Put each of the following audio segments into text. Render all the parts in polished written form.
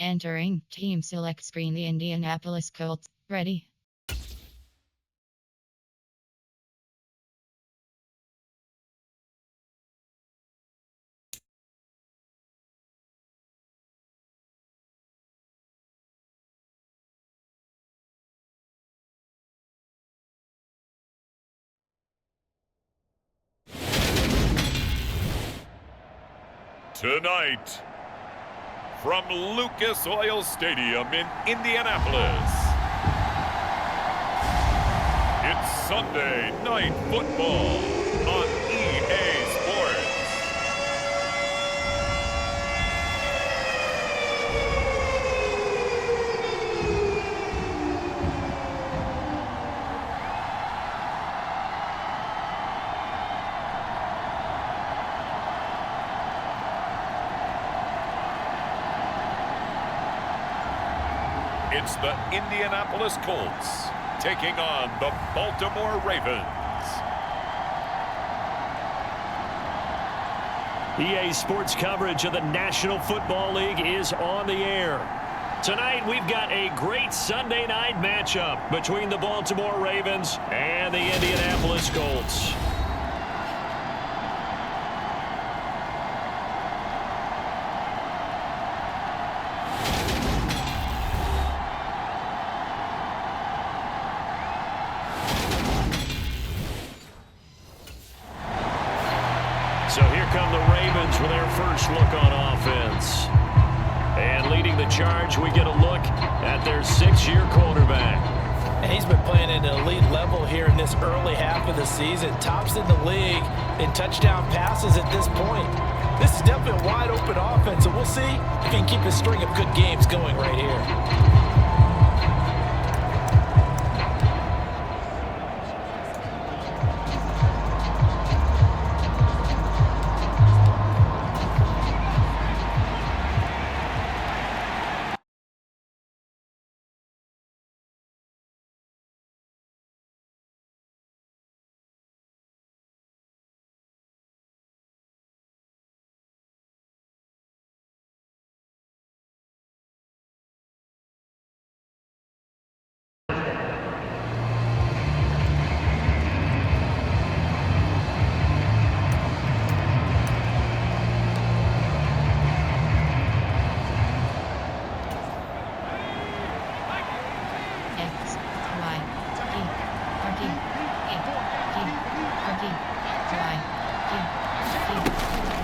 Entering team select screen, the Indianapolis Colts. Ready. Tonight, from Lucas Oil Stadium in Indianapolis, it's Sunday Night Football on EA Sports. It's the Indianapolis Colts taking on the Baltimore Ravens. EA Sports coverage of the National Football League is on the air. Tonight, we've got a great Sunday night matchup between the Baltimore Ravens and the Indianapolis Colts. So here come the Ravens with their first look on offense. And leading the charge, we get a look at their six-year quarterback. And he's been playing at an elite level here in this early half of the season. Tops in the league in touchdown passes at this point. This is definitely a wide-open offense, and we'll see if he can keep a string of good games going right here.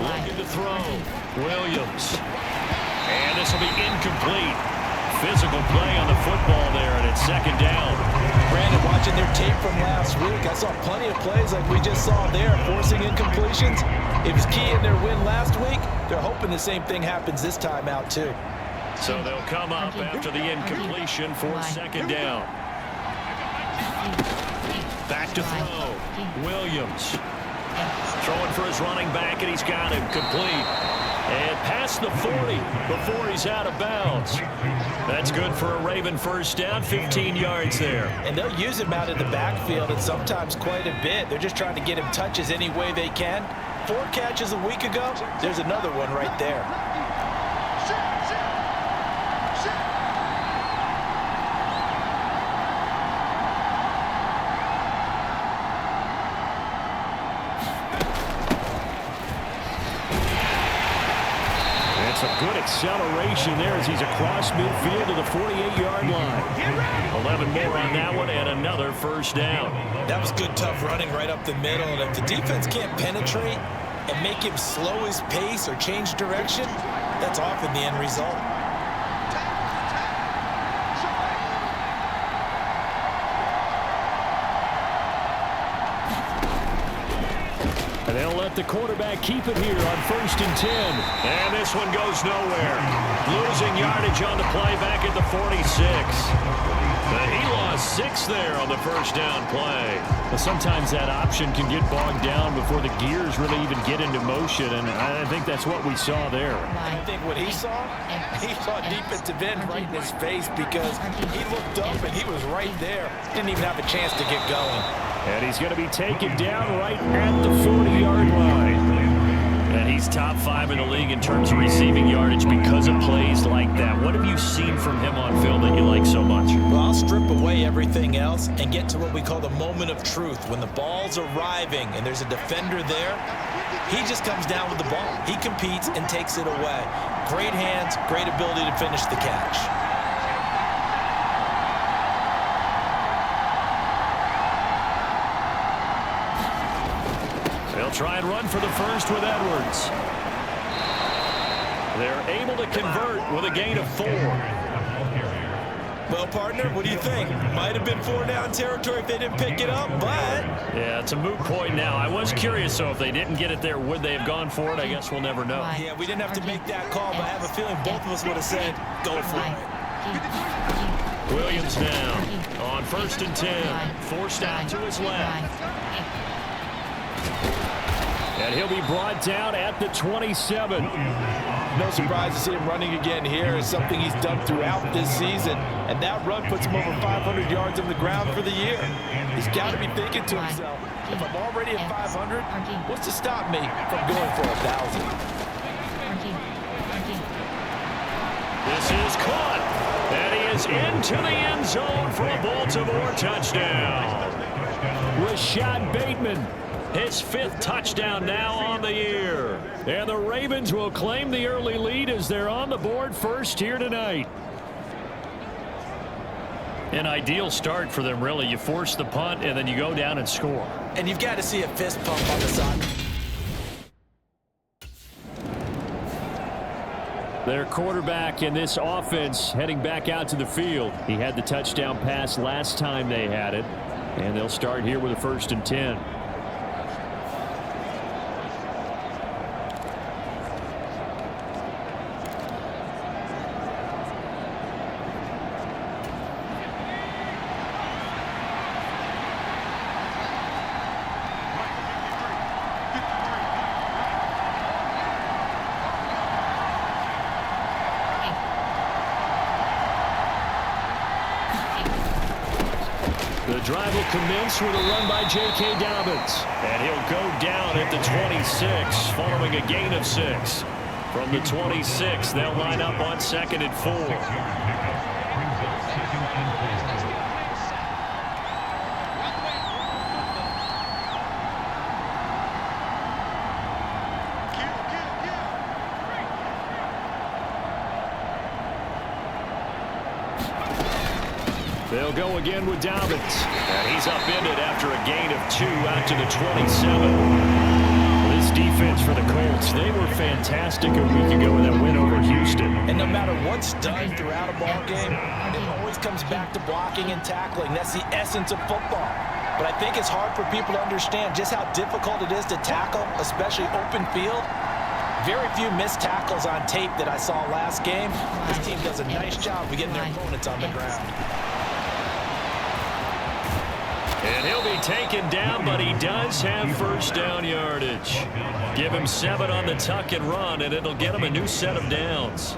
Looking to throw. Williams. And this will be incomplete. Physical play on the football there, and it's second down. Brandon, watching their tape from last week, I saw plenty of plays like we just saw there, forcing incompletions. It was key in their win last week. They're hoping the same thing happens this time out, too. So they'll come up after the incompletion for second down. Back to throw. Williams. Throwing for his running back, and he's got him complete. And past the 40 before he's out of bounds. That's good for a Raven first down, 15 yards there. And they'll use him out in the backfield, and sometimes quite a bit. They're just trying to get him touches any way they can. 4 catches a week ago, there's another one right there. Good acceleration there as he's across midfield to the 48-yard line. 11 more on that one and another first down. That was good, tough running right up the middle. And if the defense can't penetrate and make him slow his pace or change direction, that's often the end result. And they'll let the quarterback keep it here on 1st and 10. And this one goes nowhere. Losing yardage on the play back at the 46. But he lost 6 there on the first down play. Well, sometimes that option can get bogged down before the gears really even get into motion, and I think that's what we saw there. I think what he saw defensive end right in his face because he looked up and he was right there. Didn't even have a chance to get going. And he's going to be taken down right at the 40-yard line. And he's top 5 in the league in terms of receiving yardage because of plays like that. What have you seen from him on film that you like so much? Well, I'll strip away everything else and get to what we call the moment of truth. When the ball's arriving and there's a defender there, he just comes down with the ball. He competes and takes it away. Great hands, great ability to finish the catch. They'll try and run for the first with Edwards. They're able to convert with a gain of 4. Well, partner, what do you think? Might have been 4-down territory if they didn't pick it up, but... Yeah, it's a moot point now. I was curious, so if they didn't get it there, would they have gone for it? I guess we'll never know. Yeah, we didn't have to make that call, but I have a feeling both of us would have said, go for it. Williams now on 1st and 10. Forced out to his left. And he'll be brought down at the 27. No surprise to see him running again here. It's something he's done throughout this season. And that run puts him over 500 yards on the ground for the year. He's got to be thinking to himself, if I'm already at 500, what's to stop me from going for 1,000? This is caught. And he is into the end zone for a Baltimore touchdown. Rashad Bateman. His 5th touchdown now on the year. And the Ravens will claim the early lead as they're on the board first here tonight. An ideal start for them, really. You force the punt, and then you go down and score. And you've got to see a fist pump on the side. Their quarterback in this offense heading back out to the field. He had the touchdown pass last time they had it. And they'll start here with a 1st and 10. The drive will commence with a run by J.K. Dobbins. And he'll go down at the 26, following a gain of 6. From the 26, they'll line up on 2nd and 4. They'll go again with Dobbins. And he's upended after a gain of 2 out to the 27. This defense for the Colts, they were fantastic a week ago with that win over Houston. And no matter what's done throughout a ball game, it always comes back to blocking and tackling. That's the essence of football. But I think it's hard for people to understand just how difficult it is to tackle, especially open field. Very few missed tackles on tape that I saw last game. This team does a nice job of getting their opponents on the ground. And he'll be taken down, but he does have 1st down yardage. Give him 7 on the tuck and run, and it'll get him a new set of downs.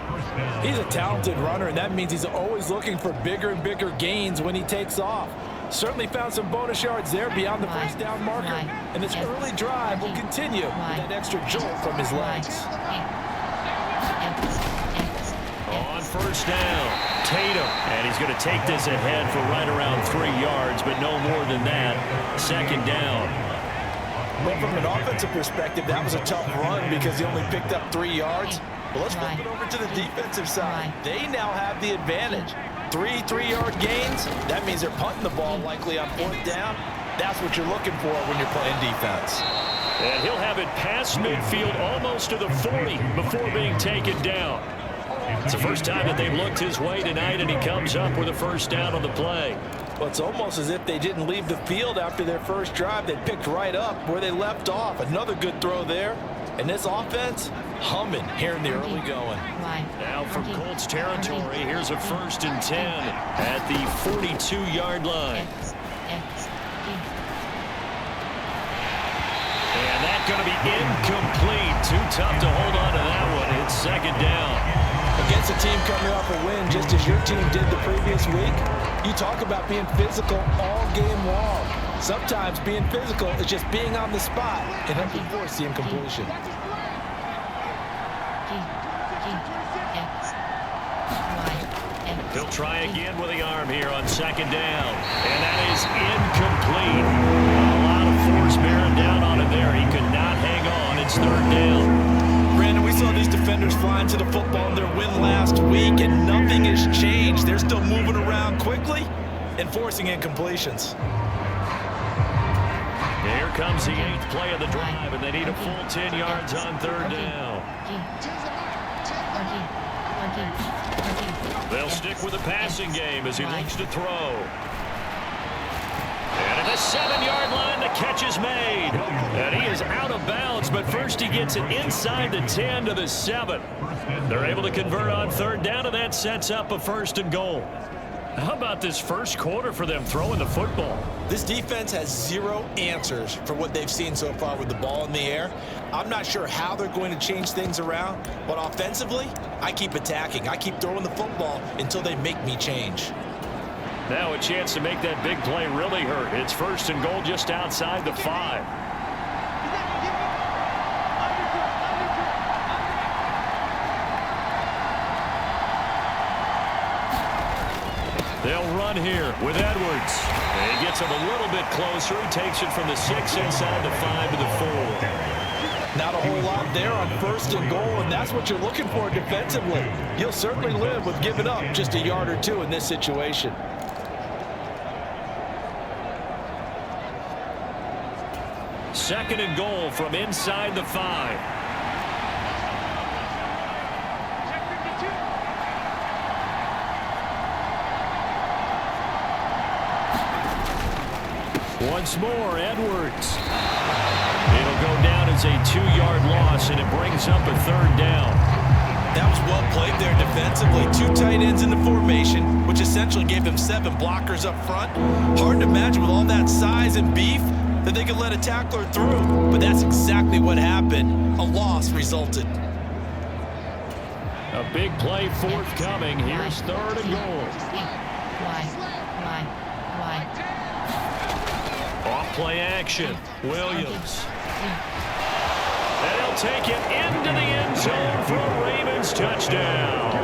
He's a talented runner, and that means he's always looking for bigger and bigger gains when he takes off. Certainly found some bonus yards there beyond the 1st down marker. And this early drive will continue with that extra jolt from his legs. On 1st down, Tatum. And he's going to take this ahead for right around 3 yards, but no more than that. 2nd down. Well, from an offensive perspective, that was a tough run because he only picked up 3 yards. But let's flip it over to the defensive side. They now have the advantage. 3 3-yard gains. That means they're punting the ball likely on 4th down. That's what you're looking for when you're playing defense. And he'll have it past midfield almost to the 40 before being taken down. It's the first time that they've looked his way tonight, and he comes up with a 1st down on the play. Well, it's almost as if they didn't leave the field after their first drive. They picked right up where they left off. Another good throw there. And this offense, humming here in the early going. Now from Colts territory, here's a 1st and 10 at the 42-yard line. And that's going to be incomplete. Too tough to hold on to that one. It's 2nd down. Against a team coming off a win just as your team did the previous week, you talk about being physical all game long. Sometimes being physical is just being on the spot and helping force the incompletion. He'll try again with the arm here on second down. And that is incomplete. A lot of force bearing down on him there. He could not hang on. It's third down. Brandon, we saw these defenders flying to the football in their win last week, and nothing has changed. They're still moving around quickly and forcing incompletions. Here comes the 8th play of the drive, and they need a full 10 yards on third down. They'll stick with the passing game as he looks to throw. And at the 7-yard line, the catch is made. And he is out of bounds, but first he gets it inside the 10 to the 7. They're able to convert on third down, and that sets up a 1st and goal. How about this first quarter for them throwing the football? This defense has zero answers for what they've seen so far with the ball in the air. I'm not sure how they're going to change things around, but offensively, I keep attacking. I keep throwing the football until they make me change. Now a chance to make that big play really hurt. It's 1st and goal just outside the 5. They'll run here with Edwards. And he gets him a little bit closer. He takes it from the 6 inside the 5 to the 4. Not a whole lot there on 1st and goal, and that's what you're looking for defensively. You'll certainly live with giving up just a yard or two in this situation. Second and goal from inside the 5. Once more, Edwards. It'll go down as a 2-yard loss, and it brings up a 3rd down. That was well played there defensively. 2 tight ends in the formation, which essentially gave them 7 blockers up front. Hard to imagine with all that size and beef that they could let a tackler through. But that's exactly what happened. A loss resulted. A big play forthcoming. Here's 3rd and goal. Off play action. Williams. And he'll take it into the end zone for a Ravens touchdown.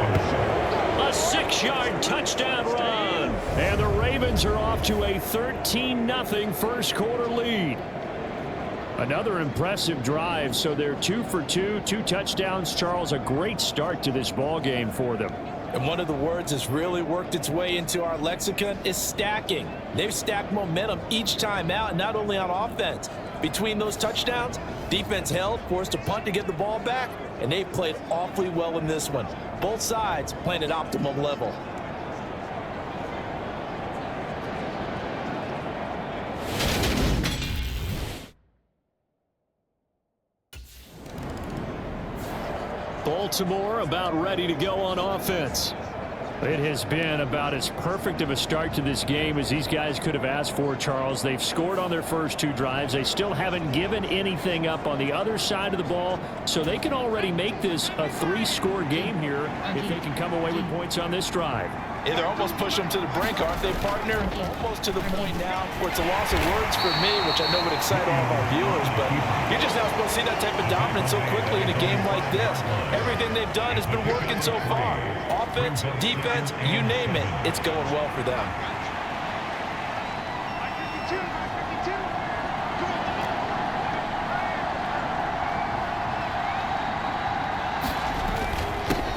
A 6-yard touchdown run. And the Ravens are off to a 13-0 first quarter lead. Another impressive drive, so they're 2 for 2, 2 touchdowns. Charles, a great start to this ball game for them. And one of the words that's really worked its way into our lexicon is stacking. They've stacked momentum each time out, and not only on offense. Between those touchdowns, defense held, forced a punt to get the ball back, and they've played awfully well in this one. Both sides playing at optimum level. Baltimore about ready to go on offense. It has been about as perfect of a start to this game as these guys could have asked for, Charles. They've scored on their first 2 drives. They still haven't given anything up on the other side of the ball, so they can already make this a 3-score game here if they can come away with points on this drive. Yeah, they're almost pushing them to the brink, aren't they, partner? Almost to the point now where it's a loss of words for me, which I know would excite all of our viewers, but you're just not supposed to see that type of dominance so quickly in a game like this. Everything they've done has been working so far. Offense, defense, you name it, it's going well for them.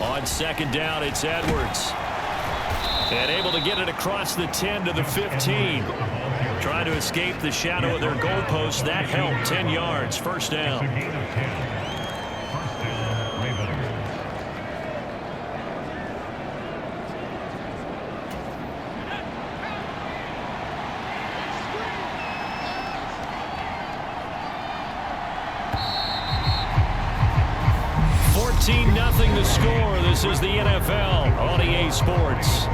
On second down, it's Edwards. And able to get it across the 10 to the 15. Trying to escape the shadow of their goalpost. That helped. 10 yards. First down. Nothing to score. This is the NFL on EA Sports.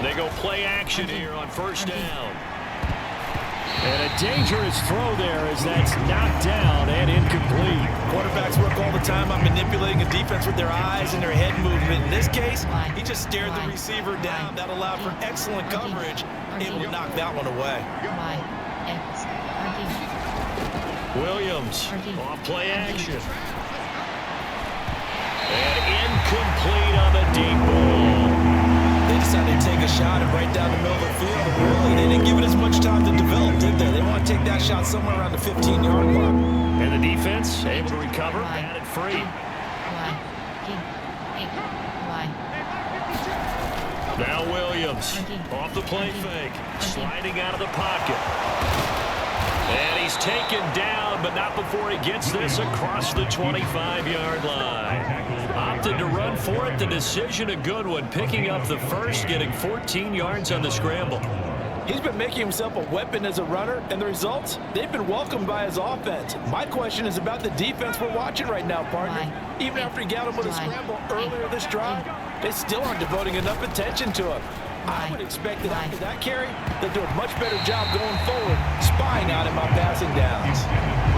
They go play action here on first down. And a dangerous throw there as that's knocked down and incomplete. Quarterbacks work all the time on manipulating a defense with their eyes and their head movement. In this case, he just stared the receiver down. That allowed for excellent coverage, able to knock that one away. Williams, off play action. And incomplete on the deep ball. They decided to take a shot and right down the middle of the field. And really, they didn't give it as much time to develop, did they? They want to take that shot somewhere around the 15-yard mark. And the defense able to recover, batted free. Now Williams, off the play fake, sliding out of the pocket. And he's taken down, but not before he gets this across the 25-yard line. Opted to run for it. The decision a good one, picking up the first, getting 14 yards on the scramble. He's been making himself a weapon as a runner, and the results, they've been welcomed by his offense. My question is about the defense we're watching right now, partner. Even after he got him with a scramble earlier this drive, they still aren't devoting enough attention to him. I would expect that after that carry, they'll do a much better job going forward, spying on him on passing downs.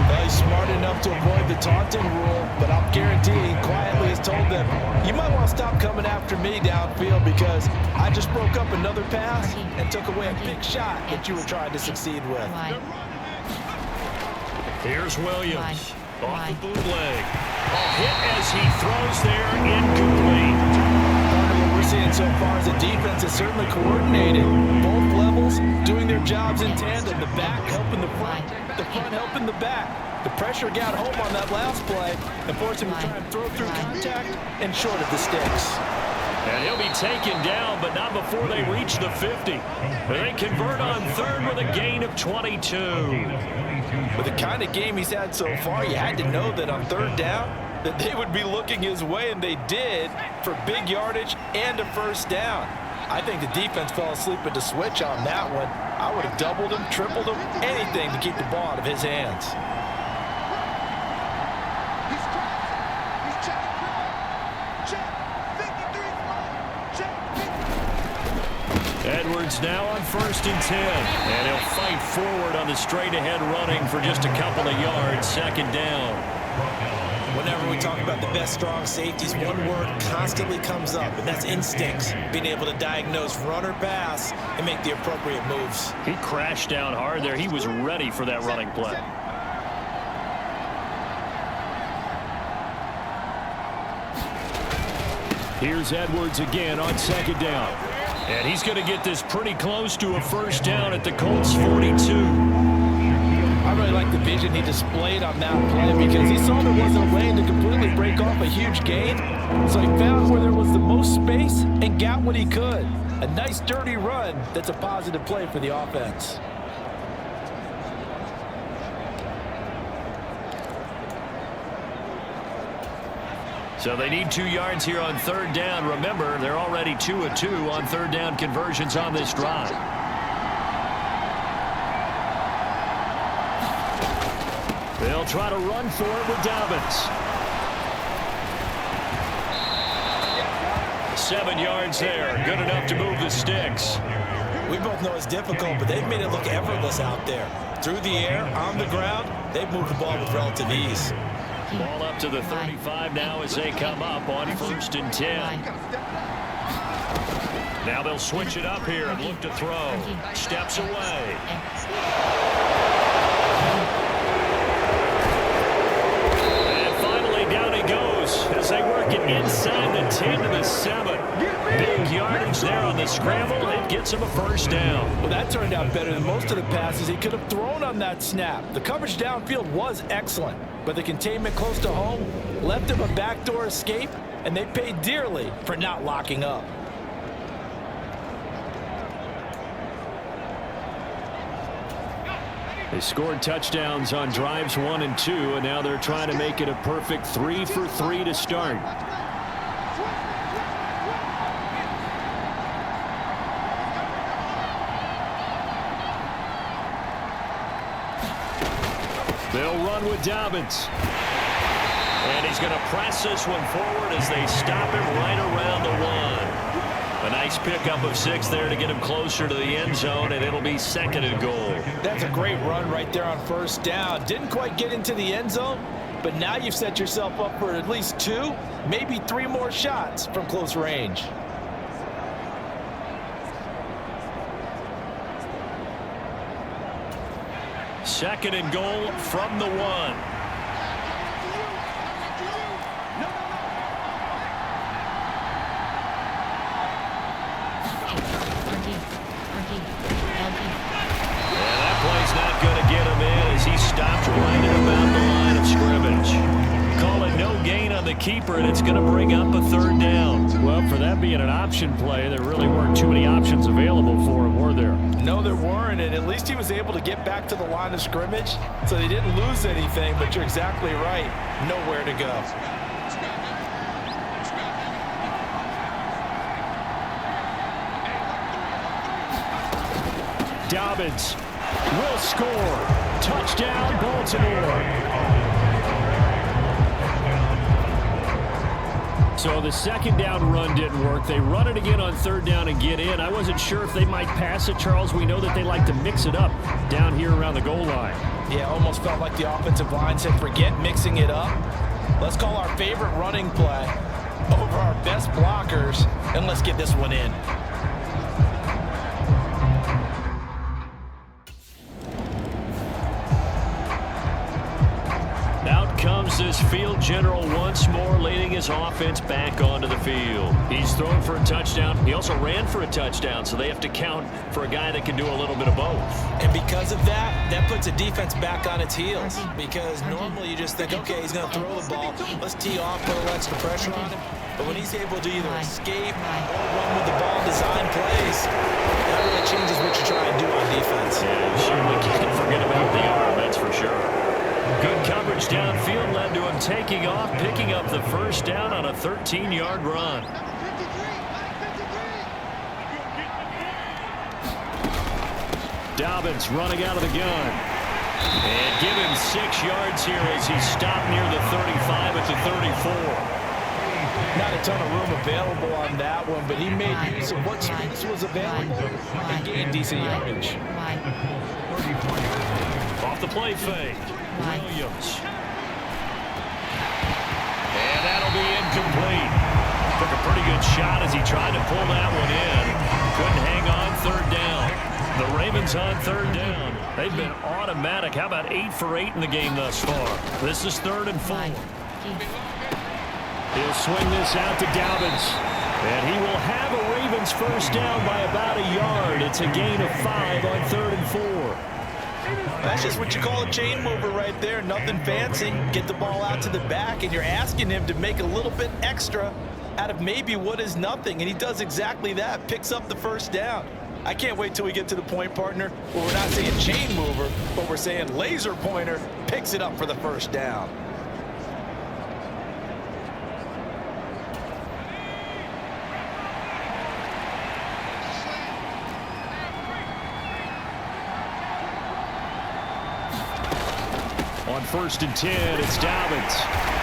Well, he's smart enough to avoid the taunting rule, but I'll guarantee he quietly has told them, you might want to stop coming after me downfield because I just broke up another pass and took away a big shot that you were trying to succeed with. Here's Williams, off the bootleg. A hit as he throws there, incomplete. What we're seeing so far is the defense is certainly coordinated. Both levels doing their jobs in tandem. The back helping the front helping the back. The pressure got home on that last play and forced him to try and throw through contact and short of the sticks. And he'll be taken down, but not before they reach the 50. They convert on third with a gain of 22. With the kind of game he's had so far, you had to know that on third down, that they would be looking his way, and they did, for big yardage and a first down. I think the defense fell asleep at the switch on that one. I would have doubled him, tripled him, anything to keep the ball out of his hands. Edwards now on 1st and 10. And he'll fight forward on the straight-ahead running for just a couple of yards, second down. Whenever we talk about the best strong safeties, one word constantly comes up, and that's instincts. Being able to diagnose run or pass and make the appropriate moves. He crashed down hard there. He was ready for that running play. Here's Edwards again on second down. And he's going to get this pretty close to a first down at the Colts 42. I really like the vision he displayed on that play because he saw there wasn't a lane to completely break off a huge gain. So he found where there was the most space and got what he could. A nice dirty run that's a positive play for the offense. So they need 2 yards here on third down. Remember, they're already 2 of 2 on third down conversions on this drive. They'll try to run for it with Dobbins. 7 yards there. Good enough to move the sticks. We both know it's difficult, but they've made it look effortless out there. Through the air, on the ground, they've moved the ball with relative ease. Ball up to the 35 now as they come up on 1st and 10. Now they'll switch it up here and look to throw. Steps away. Down he goes as they work it inside the 10 to the 7. Big yardage there on the scramble. It gets him a first down. Well, that turned out better than most of the passes he could have thrown on that snap. The coverage downfield was excellent, but the containment close to home left him a backdoor escape, and they paid dearly for not locking up. They scored touchdowns on drives 1 and 2, and now they're trying to make it a perfect 3 for 3 to start. They'll run with Dobbins. And he's going to press this one forward as they stop him right around the 1. A nice pickup of 6 there to get him closer to the end zone, and it'll be 2nd and goal. That's a great run right there on first down. Didn't quite get into the end zone, but now you've set yourself up for at least 2, maybe 3 more shots from close range. Second and goal from the 1. And that play's not going to get him in as he stopped right at about the line of scrimmage. Call it no gain on the keeper, and it's going to bring up a 3rd down. Well, for that being an option play, there really weren't too many options available for him, were there? No, there weren't, and at least he was able to get back to the line of scrimmage, so they didn't lose anything, but you're exactly right. Nowhere to go. Dobbins will score. Touchdown, Baltimore. So the 2nd down run didn't work. They run it again on 3rd down and get in. I wasn't sure if they might pass it, Charles. We know that they like to mix it up down here around the goal line. Yeah, almost felt like the offensive line said, forget mixing it up. Let's call our favorite running play over our best blockers, and let's get this one in. Out comes this field general once more, leading his offense back onto the field. He's thrown for a touchdown. He also ran for a touchdown, so they have to count for a guy that can do a little bit of both. And because of that, that puts a defense back on its heels. Because normally you just think, okay, he's going to throw the ball. Let's tee off, put a little extra pressure on him. But when he's able to either escape or run with the ball, design plays, that really changes what you're trying to do on defense. Yeah, you certainly can't forget about the arm, that's for sure. Good coverage downfield led to him taking off, picking up the 1st down on a 13-yard run. Dobbins running out of the gun. And give him 6 yards here as he stopped near the 35 at the 34. Not a ton of room available on that one, but he made use of what space was available and gained decent yardage. Off the play fake, Williams. And that'll be incomplete. Took a pretty good shot as he tried to pull that one in. Couldn't hang on 3rd down. The Ravens on 3rd down. They've been automatic. How about 8 for 8 in the game thus far? This is 3rd and 4. He'll swing this out to Dobbins. And he will have a Ravens 1st down by about a yard. It's a gain of 5 on 3rd and 4. That's just what you call a chain mover right there. Nothing fancy. Get the ball out to the back, and you're asking him to make a little bit extra out of maybe what is nothing. And he does exactly that. Picks up the 1st down. I can't wait till we get to the point, partner, where we're not saying chain mover, but we're saying laser pointer picks it up for the 1st down. On 1st and 10, it's Dobbins.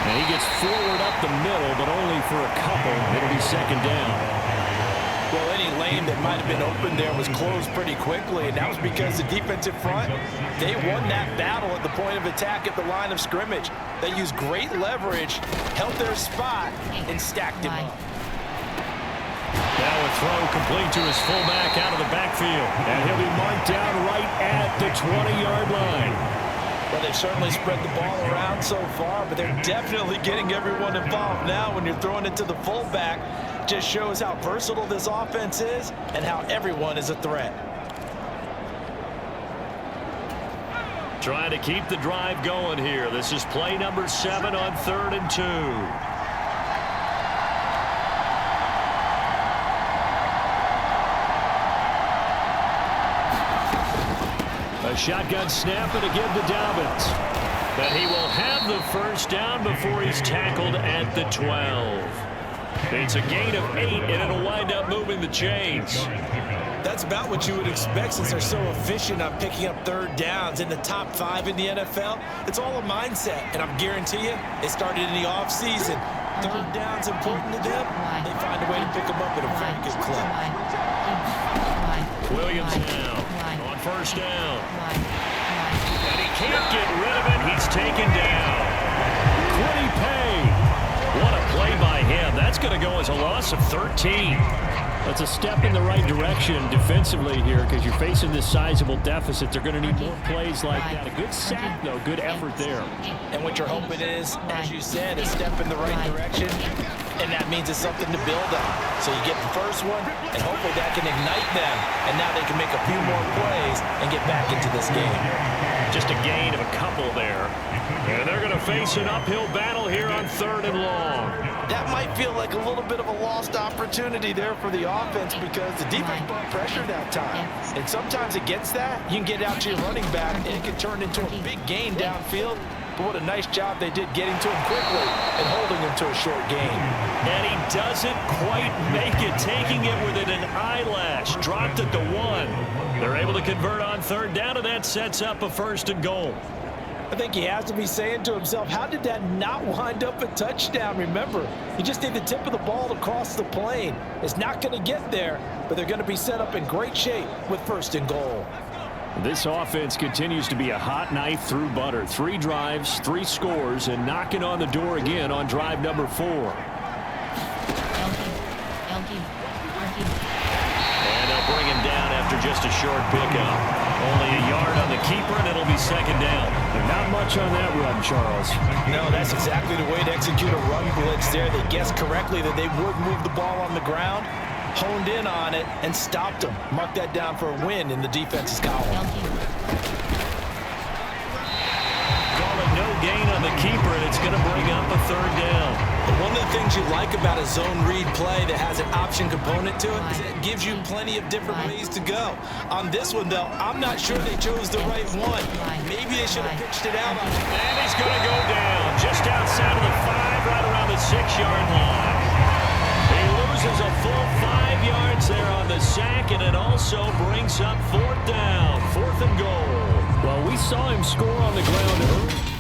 And he gets forward up the middle, but only for a couple. It'll be 2nd down. Well, any lane that might have been open there was closed pretty quickly, and that was because the defensive front, they won that battle at the point of attack at the line of scrimmage. They used great leverage, held their spot, and stacked him up. Now a throw complete to his fullback out of the backfield. And he'll be marked down right at the 20-yard line. Well, they've certainly spread the ball around so far, but they're definitely getting everyone involved now when you're throwing it to the fullback. Just shows how versatile this offense is and how everyone is a threat. Trying to keep the drive going here. This is play number 7 on 3rd and 2. A shotgun snap and a give to Dobbins. But he will have the 1st down before he's tackled at the 12. It's a gain of 8, and it'll wind up moving the chains. That's about what you would expect since they're so efficient on picking up 3rd downs in the top 5 in the NFL. It's all a mindset, and I guarantee you, it started in the offseason. 3rd down's important to them. They find a way to pick them up at a very good clip. Williams now on 1st down. And he can't get rid of it. He's taken down. going to go as a loss of 13. That's a step in the right direction defensively here because you're facing this sizable deficit. They're going to need more plays like that. A good sack, though. Good effort there. And what you're hoping is, as you said, a step in the right direction, and that means it's something to build on. So you get the first one, and hopefully that can ignite them, and now they can make a few more plays and get back into this game. Just a gain of a couple there. And they're going to face an uphill battle here on 3rd and long. That might feel like a little bit of a lost opportunity there for the offense because the defense brought pressure that time. And sometimes against that, you can get out to your running back, and it can turn into a big gain downfield. But what a nice job they did getting to him quickly and holding him to a short gain. And he doesn't quite make it, taking it within an eyelash. Dropped at the 1. They're able to convert on 3rd down, and that sets up a 1st and goal. I think he has to be saying to himself, how did that not wind up a touchdown? Remember, you just need the tip of the ball to cross the plane. It's not going to get there, but they're going to be set up in great shape with 1st and goal. This offense continues to be a hot knife through butter. 3 drives, 3 scores, and knocking on the door again on drive number 4. And they'll bring him down after just a short pickup. Only a yard on the keeper, and it'll be 2nd down. And not much on that run, Charles. No, that's exactly the way to execute a run blitz there. They guessed correctly that they would move the ball on the ground, honed in on it, and stopped them. Mark that down for a win in the defense's column. Call it no gain on the keeper, and it's going to bring up a 3rd down. But one of the things you like about a zone read play that has an option component to it is it gives you plenty of different ways to go. On this one, though, I'm not sure they chose the right one. Maybe they should have pitched it out. And he's going to go down just outside of the 5, right around the 6-yard line. He loses a full 5 yards there on the sack, and it also brings up 4th down, 4th and goal. Well, we saw him score on the ground early.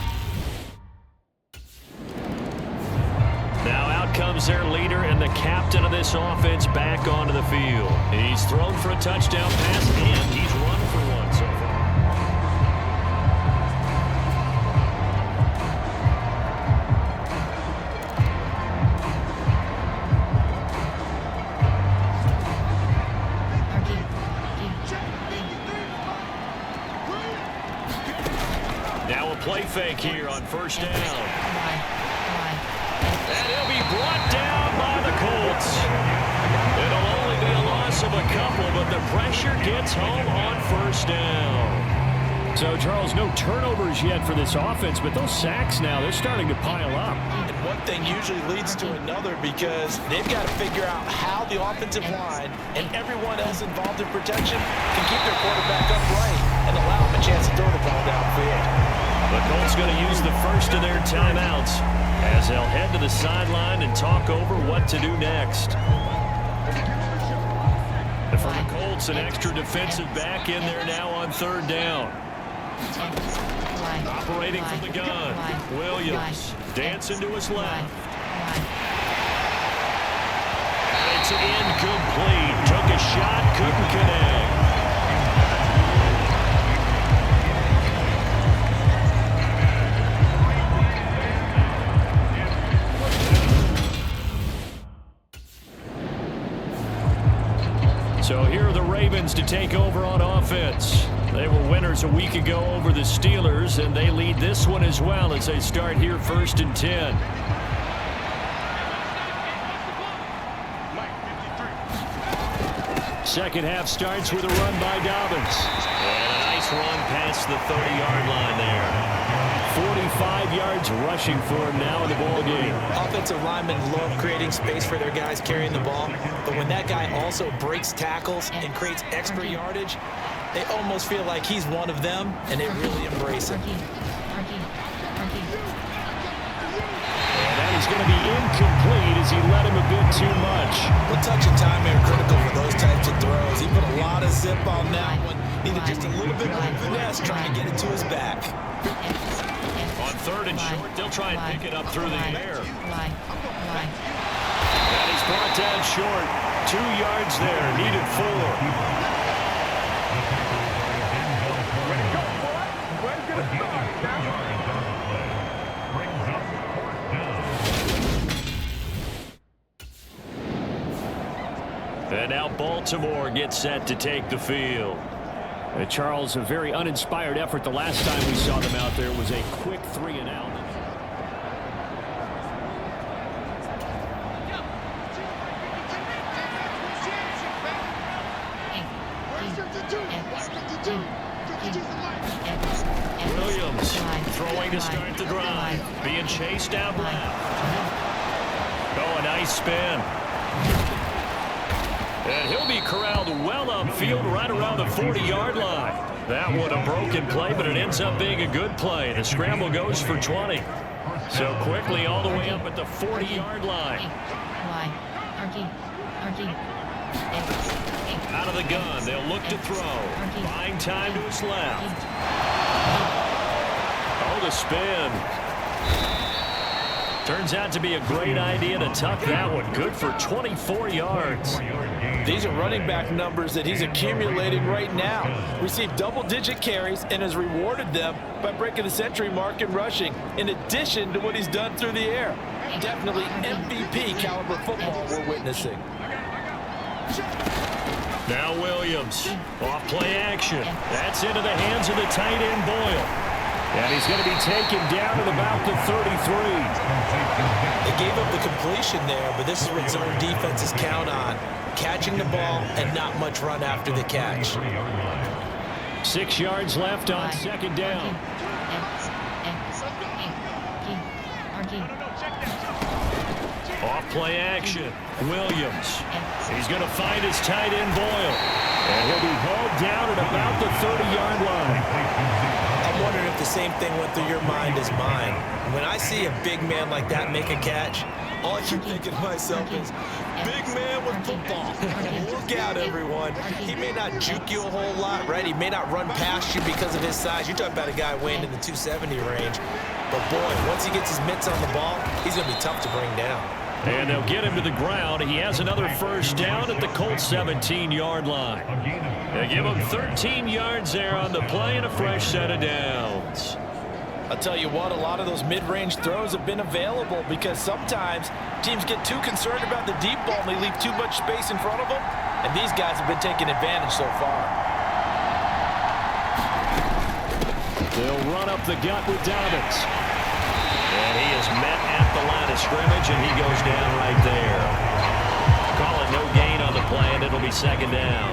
Now out comes their leader and the captain of this offense back onto the field. He's thrown for a touchdown pass, and he's run for one so far. Now a play fake here on 1st down. And he'll be brought down by the Colts. It'll only be a loss of a couple, but the pressure gets home on 1st down. So, Charles, no turnovers yet for this offense, but those sacks now, they're starting to pile up. And one thing usually leads to another because they've got to figure out how the offensive line and everyone else involved in protection can keep their quarterback upright and allow him a chance to throw the ball downfield. The Colts going to use the first of their timeouts as they'll head to the sideline and talk over what to do next. And for the Colts, an extra defensive back in there now on 3rd down. Operating from the gun, Williams dancing to his left. And it's incomplete. Took a shot, couldn't connect. So here are the Ravens to take over on offense. They were winners a week ago over the Steelers, and they lead this one as well as they start here 1st and 10. Second half starts with a run by Dobbins. And a nice run past the 30-yard line there. 45 yards rushing for him now in the ball game. Offensive linemen love creating space for their guys carrying the ball, but when that guy also breaks tackles and creates extra yardage, they almost feel like he's one of them, and they really embrace him. And that is going to be incomplete as he let him a bit too much. Well, touch and time are critical for those types of throws. He put a lot of zip on that one. Needed just a little bit more finesse trying to get it to his back. On 3rd and short, they'll try and pick it up through the air. And he's brought down short. 2 yards there, needed 4. And now Baltimore gets set to take the field. Charles, a very uninspired effort. The last time we saw them out there was a quick 3-and-out. Williams throwing to start the drive. Being chased down left. Oh, a nice spin. And he'll be corralled well upfield right around the 40-yard line. That one a broken play, but it ends up being a good play. The scramble goes for 20. So quickly all the way up at the 40-yard line. Out of the gun, they'll look to throw. Buying time to his left. Oh, the spin. Turns out to be a great idea to tuck that one. Good for 24 yards. These are running back numbers that he's accumulating right now. Received double-digit carries and has rewarded them by breaking the century mark in rushing, in addition to what he's done through the air. Definitely MVP caliber football we're witnessing. Now Williams, off play action. That's into the hands of the tight end Boyle. And he's going to be taken down at about the 33. They gave up the completion there, but this is what zone defenses count on. Catching the ball and not much run after the catch. 6 yards left on second down. Off play action. Williams. He's going to find his tight end Boyle. And he'll be hauled down at about the 30-yard line. I'm wondering if the same thing went through your mind as mine. When I see a big man like that make a catch, all I keep thinking to myself is, big man with football. Look out, everyone. He may not juke you a whole lot, right? He may not run past you because of his size. You're talking about a guy weighing in the 270 range. But, boy, once he gets his mitts on the ball, he's going to be tough to bring down. And they'll get him to the ground. He has another first down at the Colts 17-yard line. They give him 13 yards there on the play and a fresh set of downs. I'll tell you what, a lot of those mid-range throws have been available because sometimes teams get too concerned about the deep ball and they leave too much space in front of them. And these guys have been taking advantage so far. They'll run up the gut with Dobbins. And he is met at the line of scrimmage, and he goes down right there. Call it no gain on the play, and it'll be second down.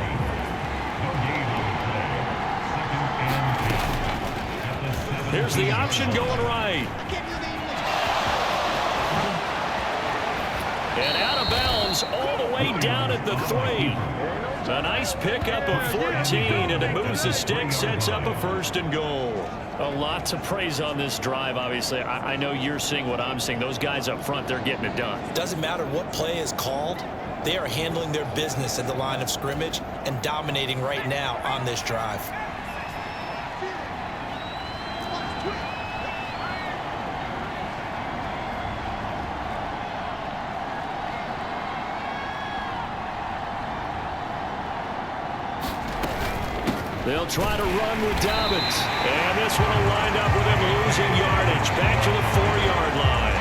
Here's the option going right. And out of bounds all the way down at the 3. A nice pickup of 14, and it moves the stick, sets up a first and goal. A lot to praise on this drive, obviously. I know you're seeing what I'm seeing. Those guys up front, they're getting it done. Doesn't matter what play is called. They are handling their business at the line of scrimmage and dominating right now on this drive. They'll try to run with Dobbins. And this one will wind up with him losing yardage. Back to the 4-yard line.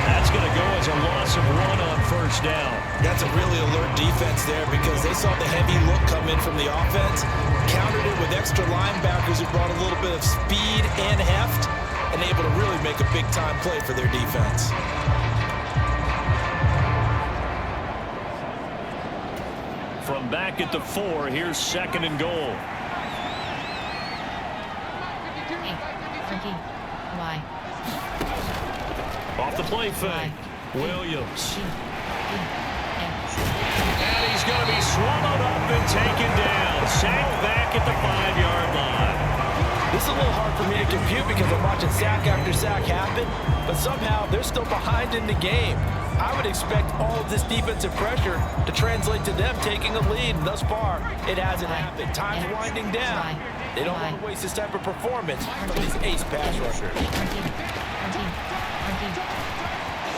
That's going to go as a loss of 1 on first down. That's a really alert defense there because they saw the heavy look come in from the offense, countered it with extra linebackers who brought a little bit of speed and heft, and able to really make a big-time play for their defense. From back at the 4, here's second and goal. Off the play fake. Williams. And he's going to be swallowed up and taken down. Sacked back at the 5-yard line. This is a little hard for me to compute because I'm watching sack after sack happen, but somehow they're still behind in the game. I would expect all of this defensive pressure to translate to them taking a lead, and thus far, it hasn't happened. Time's winding down. They don't want to waste this type of performance from these ace pass rushers.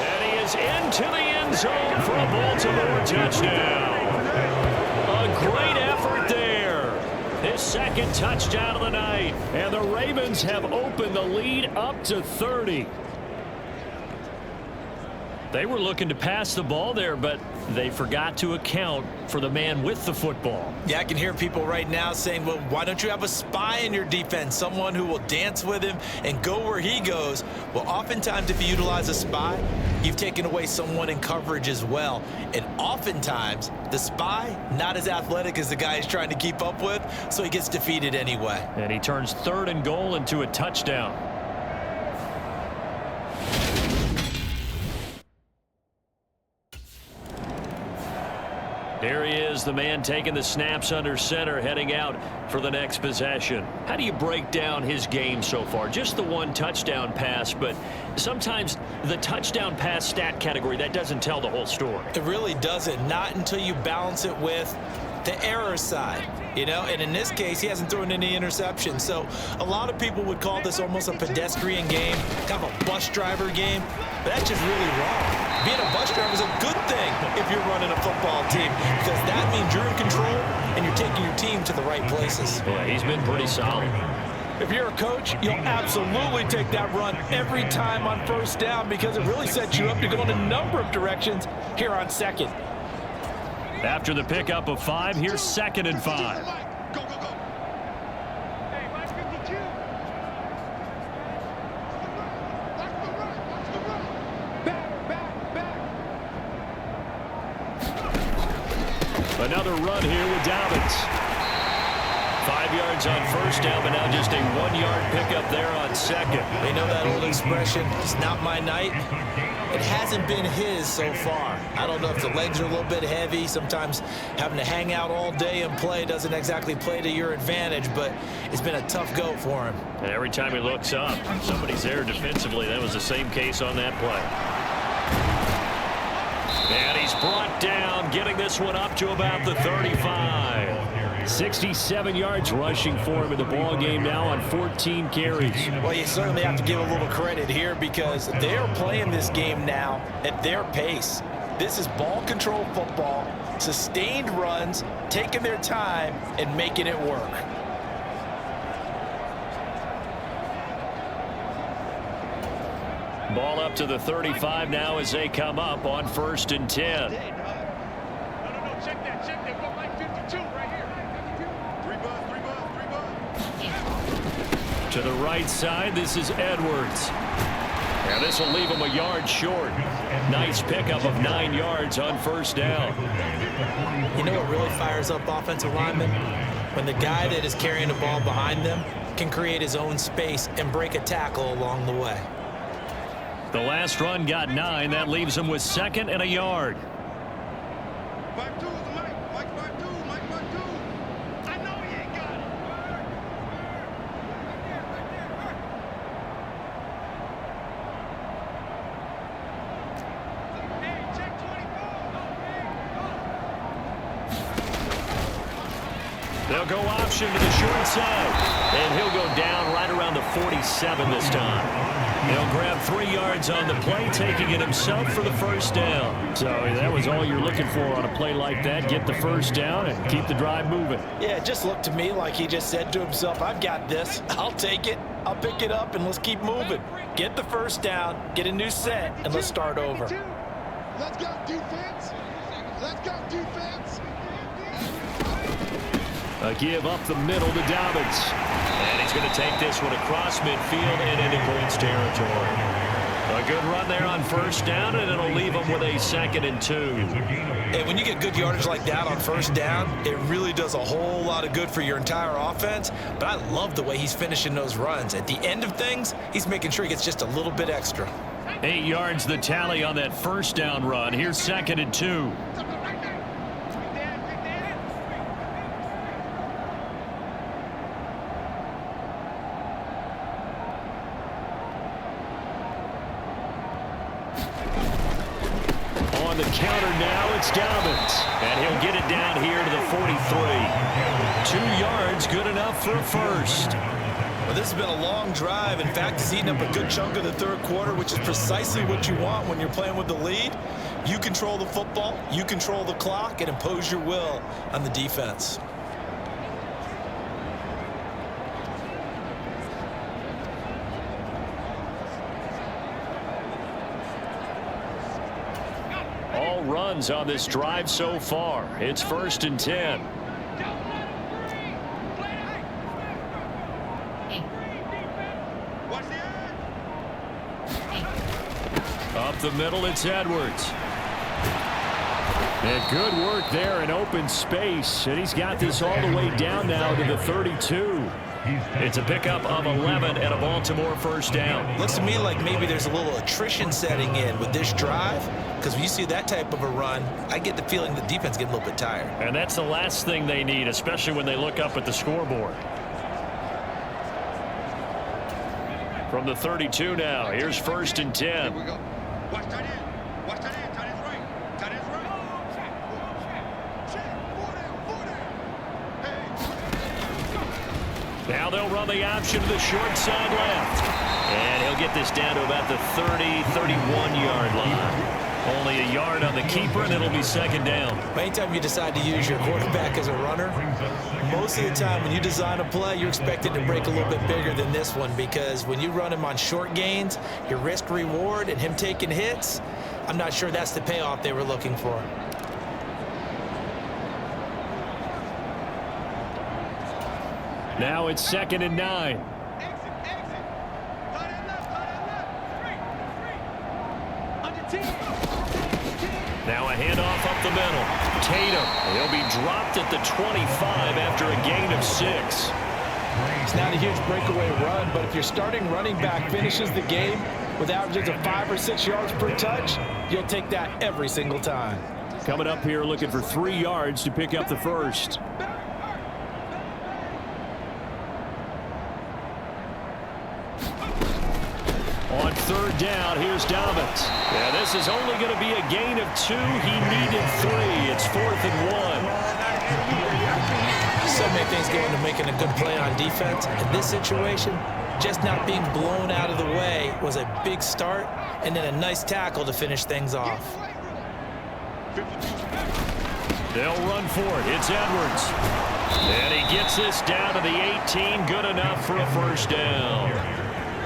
And he is into the end zone for a Baltimore touchdown. A great effort there. His second touchdown of the night. And the Ravens have opened the lead up to 30. They were looking to pass the ball there, but they forgot to account for the man with the football. Yeah, I can hear people right now saying, well, why don't you have a spy in your defense, someone who will dance with him and go where he goes? Well, oftentimes if you utilize a spy, you've taken away someone in coverage as well. And oftentimes, the spy, not as athletic as the guy he's trying to keep up with, so he gets defeated anyway. And he turns 3rd and goal into a touchdown. There he is, the man taking the snaps under center, heading out for the next possession. How do you break down his game so far? Just the 1 touchdown pass, but sometimes the touchdown pass stat category, that doesn't tell the whole story. It really doesn't, not until you balance it with the error side, you know, and in this case, he hasn't thrown any interceptions. So a lot of people would call this almost a pedestrian game, kind of a bus driver game, but that's just really wrong. Being a bus driver is a good thing if you're running a football team, because that means you're in control and you're taking your team to the right places. Yeah, he's been pretty solid. If you're a coach, you'll absolutely take that run every time on 1st down, because it really sets you up to go in a number of directions here on 2nd. After the pickup of 5, here's 2nd and 5. Go, go, go. Hey, Mike 52. Watch the run. Watch the run. Back, back, back. Another run here with Dobbins. 5 yards on 1st down, but now just a 1-yard pickup there on 2nd. They know that old expression, it's not my night. It hasn't been his so far. I don't know if the legs are a little bit heavy. Sometimes having to hang out all day and play doesn't exactly play to your advantage, but it's been a tough go for him. And every time he looks up, somebody's there defensively. That was the same case on that play. And he's brought down, getting this one up to about the 35. 67 yards rushing for him in the ball game now on 14 carries. Well, you certainly have to give a little credit here, because they're playing this game now at their pace. This is ball control football, sustained runs, taking their time and making it work. Ball up to the 35 now as they come up on 1st and 10. No, check that. Go Mike 52 right here. 3 buzz. To the right side, this is Edwards. And this will leave him a yard short. Nice pickup of 9 yards on 1st down. You know what really fires up offensive linemen? When the guy that is carrying the ball behind them can create his own space and break a tackle along the way. The last run got 9. That leaves him with 2nd and a yard. 5-2 is Mike. Mike 5-2. Mike 5-2. I know he ain't got it. Hey, check 24. They'll go option to the short side. And he'll go down right around the 47 this time. He'll grab 3 yards on the play, taking it himself for the 1st down. So that was all you're looking for on a play like that. Get the 1st down and keep the drive moving. Yeah, it just looked to me like he just said to himself, I've got this. I'll take it. I'll pick it up, and let's keep moving. Get the 1st down, get a new set, and let's start over. Let's go defense. Let's go defense. A give up the middle to Dobbins. And he's going to take this one across midfield and into Colts territory. A good run there on 1st down, and it'll leave him with a 2nd and 2. And when you get good yardage like that on 1st down, it really does a whole lot of good for your entire offense. But I love the way he's finishing those runs. At the end of things, he's making sure he gets just a little bit extra. 8 yards the tally on that 1st down run. Here's 2nd and 2. The counter now, it's Dobbins. And he'll get it down here to the 43. 2 yards, good enough for a 1st. Well, this has been a long drive. In fact, it's eaten up a good chunk of the 3rd quarter, which is precisely what you want when you're playing with the lead. You control the football, you control the clock, and impose your will on the defense. all runs on this drive so far. It's 1st and 10. Up the middle, it's Edwards. And good work there in open space. And he's got this all the way down now to the 32. It's a pickup of 11 and a Baltimore first down. Looks to me like maybe there's a little attrition setting in with this drive, because when you see that type of a run, I get the feeling the defense getting a little bit tired. And that's the last thing they need, especially when they look up at the scoreboard. From the 32 now, here's 1st and 10. Here we go. Watch that in. Watch that in. Tight end's right. Tight end's right. Check. 40. Now they'll run the option to the short side left. And he'll get this down to about the 30, 31-yard line. Only a yard on the keeper, and it'll be 2nd down. Anytime you decide to use your quarterback as a runner, most of the time when you design a play, you're expected to break a little bit bigger than this one, because when you run him on short gains, your risk-reward and him taking hits, I'm not sure that's the payoff they were looking for. Now it's 2nd and 9. Now a handoff up the middle. Tatum. He'll be dropped at the 25 after a gain of 6. It's not a huge breakaway run, but if your starting running back finishes the game with averages of 5 or 6 yards per touch, you'll take that every single time. Coming up here looking for 3 yards to pick up the first. On 3rd down, here's Dobbins. Yeah, this is only going to be a gain of 2. He needed 3. It's 4th and 1. So many things go into making a good play on defense. In this situation, just not being blown out of the way was a big start, and then a nice tackle to finish things off. They'll run for it. It's Edwards. And he gets this down to the 18. Good enough for a first down.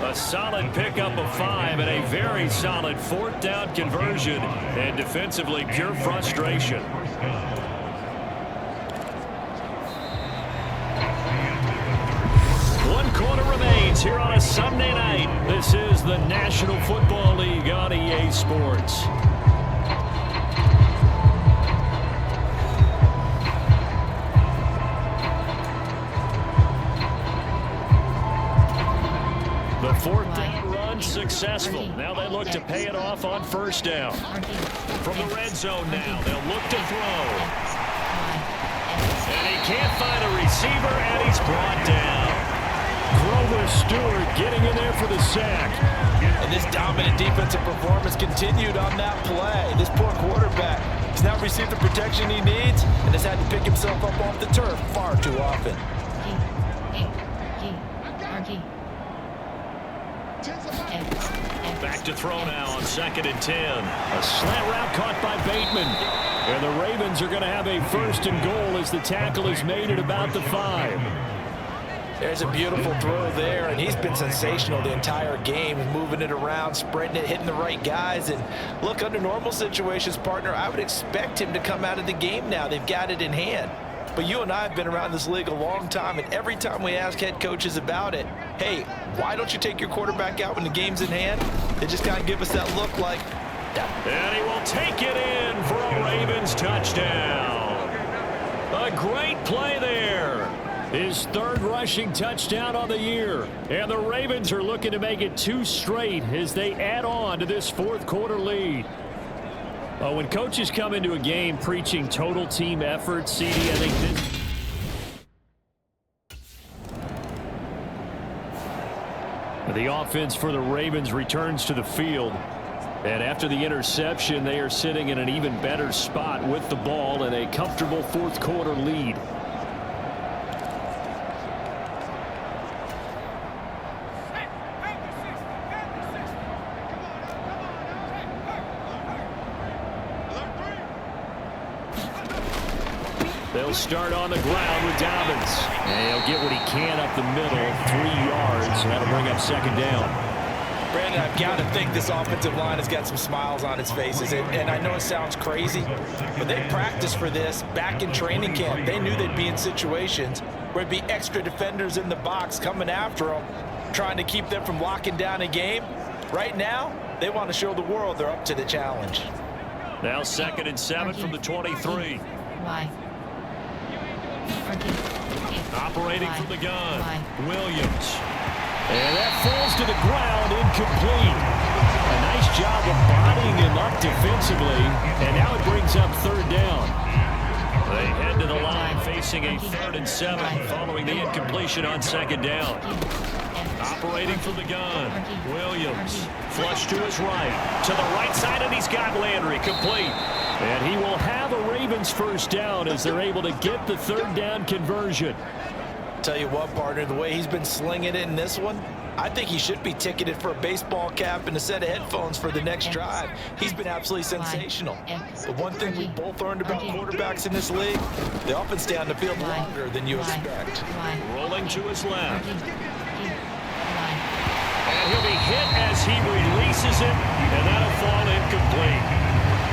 A solid pickup of 5 and a very solid 4th down conversion, and defensively pure frustration. One quarter remains here on a Sunday night. This is the National Football League on EA Sports. The 4th down run successful. Now they look to pay it off on 1st down. From the red zone now, they'll look to throw. And he can't find a receiver, and he's brought down. Grover Stewart getting in there for the sack. And this dominant defensive performance continued on that play. This poor quarterback has not received the protection he needs and has had to pick himself up off the turf far too often. Back to throw now on 2nd and 10. A slant route caught by Bateman. And the Ravens are going to have a 1st and goal as the tackle is made at about the 5. There's a beautiful throw there, and he's been sensational the entire game, moving it around, spreading it, hitting the right guys. And look, under normal situations, partner, I would expect him to come out of the game now. They've got it in hand. But you and I have been around this league a long time, and every time we ask head coaches about it, hey, why don't you take your quarterback out when the game's in hand? They just kind of give us that look like, yeah. And he will take it in for a Ravens touchdown. A great play there. His 3rd rushing touchdown on the year. And the Ravens are looking to make it 2 straight as they add on to this 4th quarter lead. When coaches come into a game preaching total team effort, CD, I think this. The offense for the Ravens returns to the field. And after the interception, they are sitting in an even better spot with the ball and a comfortable 4th quarter lead. They'll start on the ground with Dobbins. And he'll get what he can up the middle, 3 yards, and that'll bring up 2nd down. Brandon, I've got to think this offensive line has got some smiles on its faces. And I know it sounds crazy, but they practiced for this back in training camp. They knew they'd be in situations where there'd be extra defenders in the box coming after them, trying to keep them from locking down a game. Right now, they want to show the world they're up to the challenge. Now 2nd and 7 from the 23. Why? Operating from the gun, Williams. And that falls to the ground, incomplete. A nice job of bodying him up defensively, and now it brings up 3rd down. They head to the line facing a 3rd and 7 following the incompletion on 2nd down. Operating from the gun, Williams. Flush to his right, to the right side, and he's got Landry complete. And he will have a Ravens 1st down as they're able to get the 3rd down conversion. Tell you what, partner, the way he's been slinging it in this one, I think he should be ticketed for a baseball cap and a set of headphones for the next drive. He's been absolutely sensational. But one thing we both learned about quarterbacks in this league, they often stay on the field longer than you expect. Rolling to his left. And he'll be hit as he releases it, and that'll fall incomplete.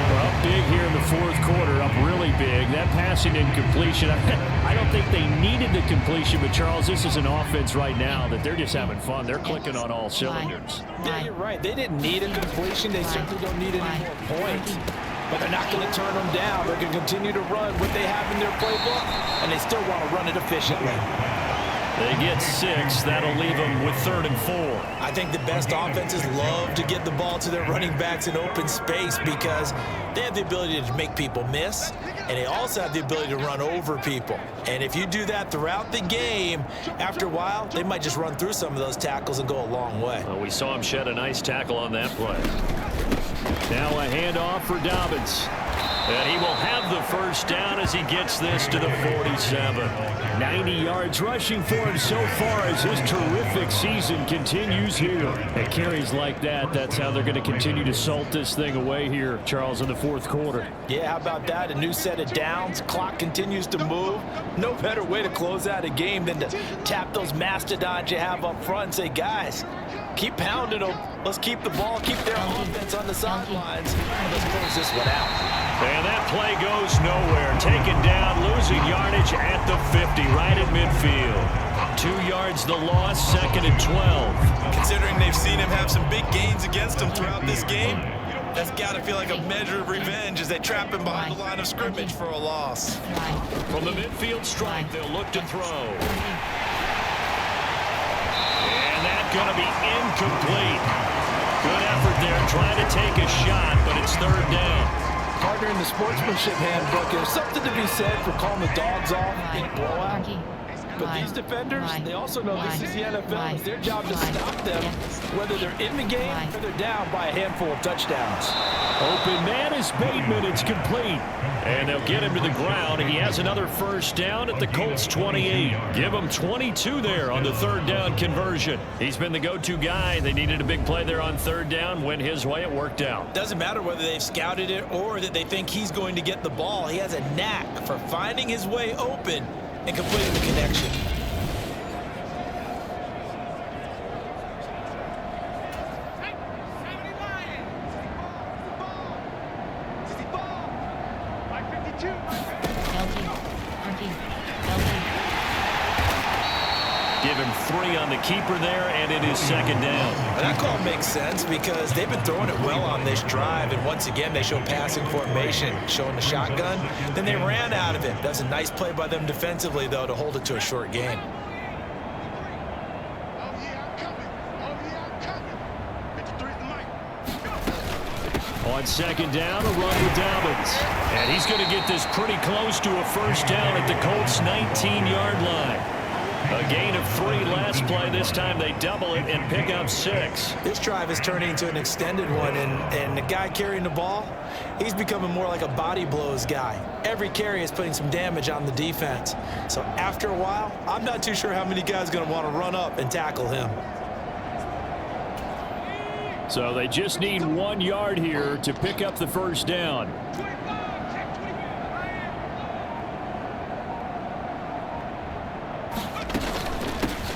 Well, up big here in the 4th quarter, up really big. That passing incompletion, I don't think they needed the completion, but Charles, this is an offense right now that they're just having fun. They're clicking on all cylinders. Yeah, you're right. They didn't need a completion. They certainly don't need any more points. But they're not going to turn them down. They're going to continue to run what they have in their playbook, and they still want to run it efficiently. They get 6. That'll leave them with 3rd and 4. I think the best offenses love to get the ball to their running backs in open space because they have the ability to make people miss, and they also have the ability to run over people. And if you do that throughout the game, after a while, they might just run through some of those tackles and go a long way. Well, we saw him shed a nice tackle on that play. Now a handoff for Dobbins. And he will have the 1st down as he gets this to the 47. 90 yards rushing for him so far as his terrific season continues here. At carries like that, that's how they're going to continue to salt this thing away here, Charles, in the 4th quarter. Yeah, how about that? A new set of downs. Clock continues to move. No better way to close out a game than to tap those mastodons you have up front and say, guys, keep pounding them. Let's keep the ball, keep their offense on the sidelines, and let's close this one out. And that play goes nowhere. Taken down, losing yardage at the 50, right at midfield. 2 yards the loss, 2nd and 12. Considering they've seen him have some big gains against them throughout this game, that's got to feel like a measure of revenge as they trap him behind the line of scrimmage for a loss. From the midfield strike, they'll look to throw. And that's going to be incomplete. Good effort there, trying to take a shot, but it's 3rd down. Partner, in the sportsmanship handbook, there's something to be said for calling the dogs off in a blowout. But these defenders, they also know this is the NFL. It's their job to stop them, whether they're in the game or they're down by a handful of touchdowns. Open man is Bateman. It's complete. And they'll get him to the ground. He has another 1st down at the Colts 28. Give him 22 there on the 3rd down conversion. He's been the go-to guy. They needed a big play there on 3rd down. Went his way. It worked out. Doesn't matter whether they've scouted it or that they think he's going to get the ball. He has a knack for finding his way open and completing the connection. Give him 3 on the keeper there, and it is 2nd down. And that call makes sense because they've been throwing it well on this drive, and once again they show passing formation, showing the shotgun. Then they ran out of it. That's a nice play by them defensively, though, to hold it to a short game. On 2nd down, a run with Dobbins. And he's going to get this pretty close to a 1st down at the Colts' 19-yard line. A gain of 3 last play. This time they double it and pick up 6. This drive is turning into an extended one, and the guy carrying the ball, he's becoming more like a body blows guy. Every carry is putting some damage on the defense. So after a while, I'm not too sure how many guys are going to want to run up and tackle him. So they just need 1 yard here to pick up the 1st down.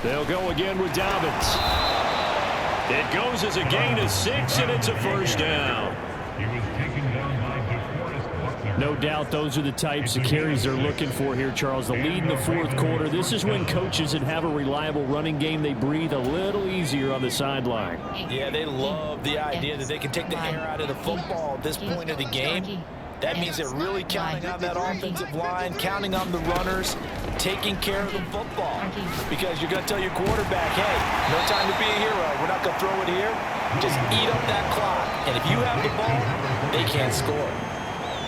They'll go again with Dobbins. It goes as a gain of 6, and it's a first down. No doubt those are the types of carries they're looking for here, Charles. The lead in the fourth quarter. This is when coaches that have a reliable running game, they breathe a little easier on the sideline. Yeah, they love the idea that they can take the air out of the football at this point of the game. That means they're really counting on that offensive line, counting on the runners, taking care of the football. Because you're going to tell your quarterback, hey, no time to be a hero. We're not going to throw it here. Just eat up that clock. And if you have the ball, they can't score.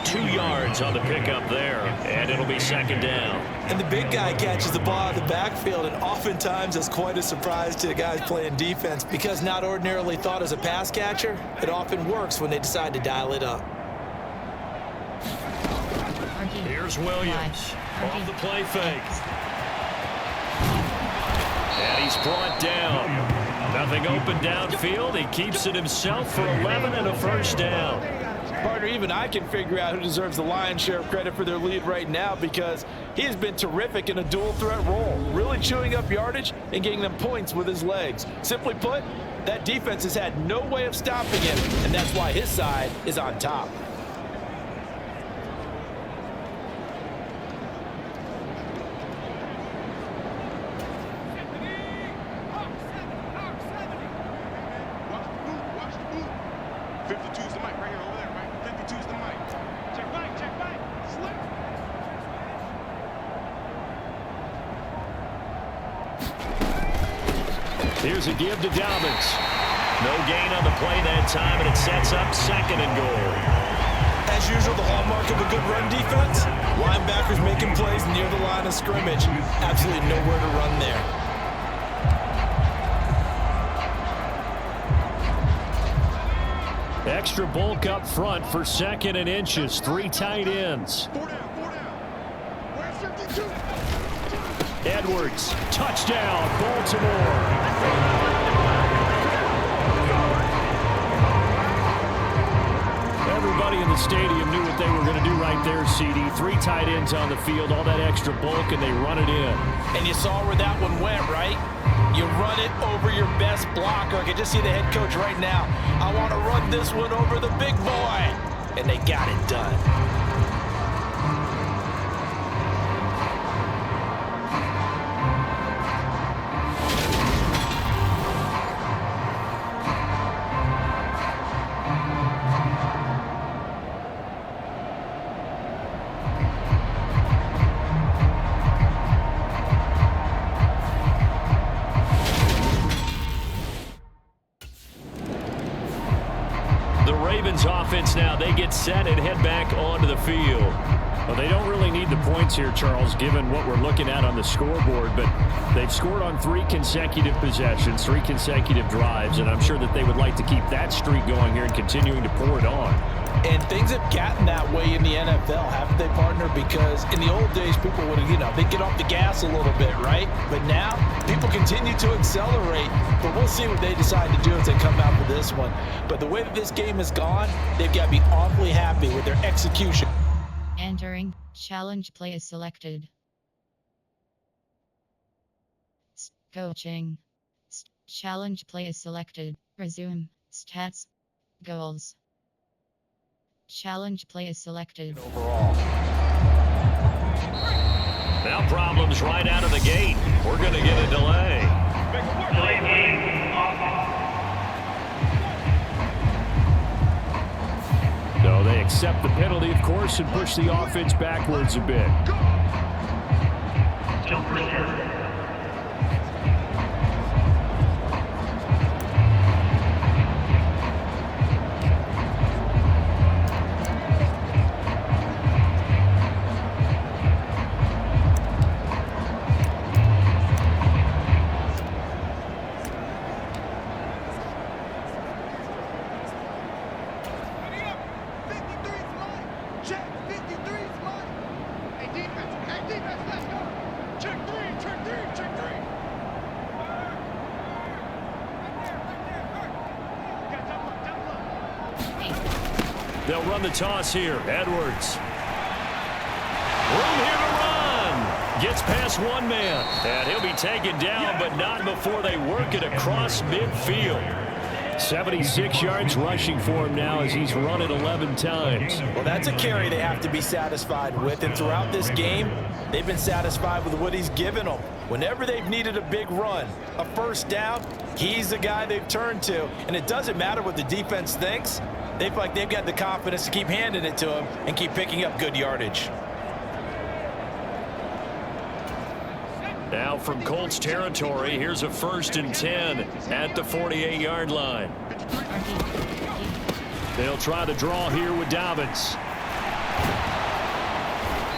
2 yards on the pickup there, and it'll be second down. And the big guy catches the ball in the backfield, and oftentimes that's quite a surprise to the guys playing defense because not ordinarily thought as a pass catcher, it often works when they decide to dial it up. Here's Williams off the play fake. And he's brought down. Nothing open downfield. He keeps it himself for 11 and a first down. Partner, even I can figure out who deserves the lion's share of credit for their lead right now because he has been terrific in a dual threat role, really chewing up yardage and getting them points with his legs. Simply put, that defense has had no way of stopping him, and that's why his side is on top. Here's a give to Dobbins. No gain on the play that time, and it sets up second and goal. As usual, the hallmark of a good run defense, linebackers making plays near the line of scrimmage. Absolutely nowhere to run there. Extra bulk up front for second and inches. 3 tight ends. Edwards, touchdown, Baltimore. Everybody in the stadium knew what they were going to do right there, CD. 3 tight ends on the field, all that extra bulk, and they run it in. And you saw where that one went, right? You run it over your best blocker. I can just see the head coach right now. I want to run this one over the big boy. And they got it done. Offense now, they get set and head back onto the field. Well, they don't really need the points here, Charles, given what we're looking at on the scoreboard, but they've scored on 3 consecutive possessions, 3 consecutive drives, and I'm sure that they would like to keep that streak going here and continuing to pour it on. And things have gotten that way in the NFL, haven't they, partner? Because in the old days, people would, they'd get off the gas a little bit, right? But now, people continue to accelerate. But we'll see what they decide to do as they come out for this one. But the way that this game has gone, they've got to be awfully happy with their execution. Entering. Challenge play is selected. Coaching. Challenge play is selected. Resume. Stats. Goals. Challenge play is selected. Overall. Now problems right out of the gate. We're going to get a delay. No, they accept the penalty, of course, and push the offense backwards a bit. They'll run the toss here. Edwards. Room here to run. Gets past one man. And he'll be taken down, but not before they work it across midfield. 76 yards rushing for him now as he's run it 11 times. Well, that's a carry they have to be satisfied with. And throughout this game, they've been satisfied with what he's given them. Whenever they've needed a big run, a first down, he's the guy they've turned to. And it doesn't matter what the defense thinks. They feel like they've got the confidence to keep handing it to him and keep picking up good yardage. Now from Colts territory, here's a 1st and 10 at the 48-yard line. They'll try to draw here with Dobbins.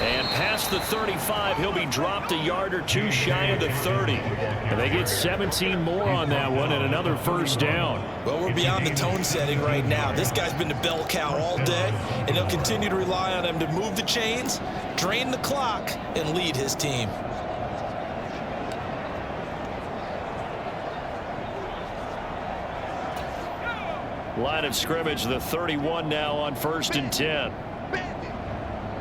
And past the 35, he'll be dropped a yard or two shy of the 30. And they get 17 more on that one and another 1st down. Well, we're beyond the tone setting right now. This guy's been the bell cow all day, and he'll continue to rely on him to move the chains, drain the clock, and lead his team. Line of scrimmage, the 31 now on 1st and 10.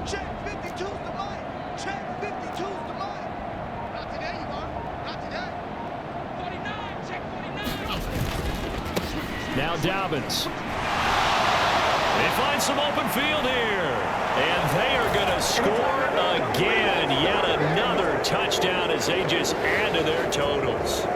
Check 52's the line. Check 52's the line. Not today, you are. Not today. 49. Check 49. Now Dobbins. They find some open field here. And they are going to score again. Yet another touchdown as they just add to their totals.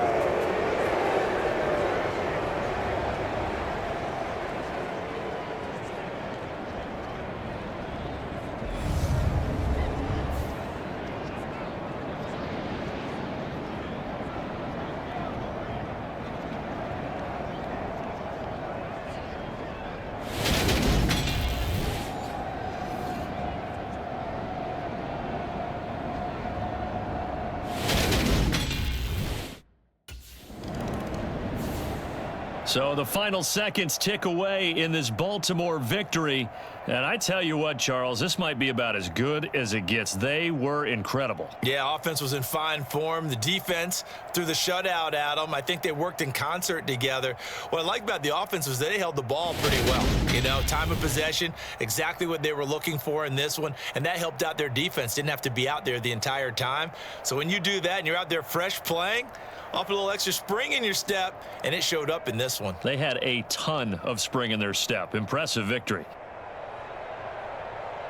So the final seconds tick away in this Baltimore victory. And I tell you what, Charles, this might be about as good as it gets. They were incredible. Yeah, offense was in fine form. The defense threw the shutout at them. I think they worked in concert together. What I like about the offense was they held the ball pretty well. You know, time of possession, exactly what they were looking for in this one. And that helped out their defense. Didn't have to be out there the entire time. So when you do that and you're out there fresh playing, off a little extra spring in your step, and it showed up in this one. They had a ton of spring in their step. Impressive victory.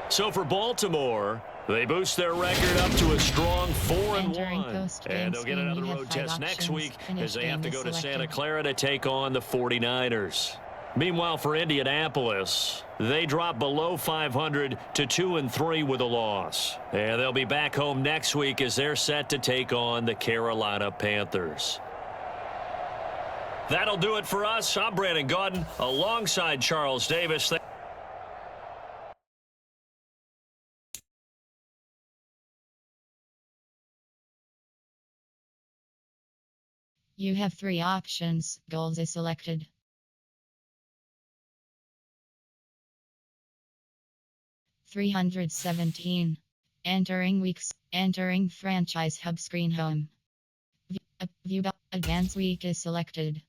So for Baltimore, they boost their record up to a strong 4-1. And they'll get another road test next week as they have to go to Santa Clara to take on the 49ers. Meanwhile, for Indianapolis, they drop below 500 to 2-3 with a loss. And they'll be back home next week as they're set to take on the Carolina Panthers. That'll do it for us. I'm Brandon Gaudin alongside Charles Davis. You have 3 options. Goals is selected. 317. Entering weeks. Entering franchise hub screen home. View advanced week is selected.